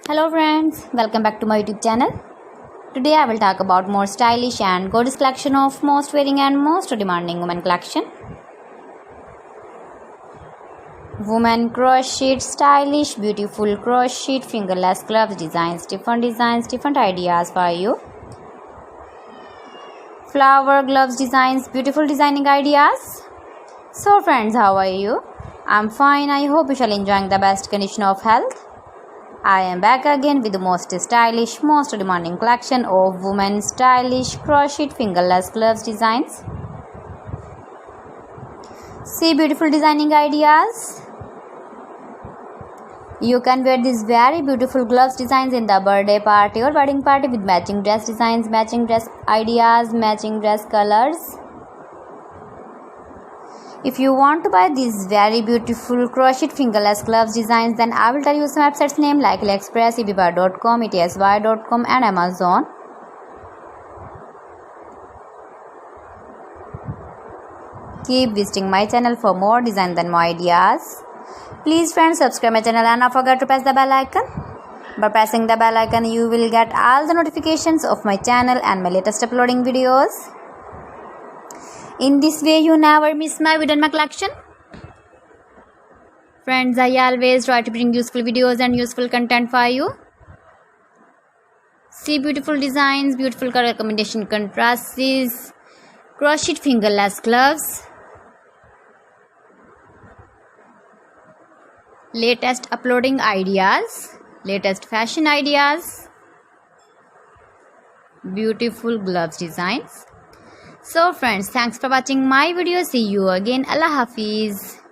Hello friends, welcome back to my YouTube channel. Today I will talk about more stylish and gorgeous collection of most wearing and most demanding women collection. Women crochet, stylish, beautiful crochet, fingerless gloves, designs, different ideas for you. Flower gloves designs, beautiful designing ideas. So friends, how are you? I'm fine. I hope you shall enjoying the best condition of health. I am back again with the most stylish, most demanding collection of women's stylish crochet fingerless gloves designs. See beautiful designing ideas. You can wear these very beautiful gloves designs in the birthday party or wedding party with matching dress designs, matching dress ideas, matching dress colors. If you want to buy these very beautiful crochet fingerless gloves designs, then I will tell you some websites name like AliExpress, eBay.com, etsy.com and Amazon. Keep visiting my channel for more designs and more ideas. Please friends, subscribe my channel and don't forget to press the bell icon. By pressing the bell icon, you will get all the notifications of my channel and my latest uploading videos. In this way, you never miss my video and my collection. Friends, I always try to bring useful videos and useful content for you. See beautiful designs, beautiful color combination contrasts, crochet fingerless gloves, latest uploading ideas, latest fashion ideas, beautiful gloves designs. So friends, thanks for watching my video. See you again. Allah Hafiz.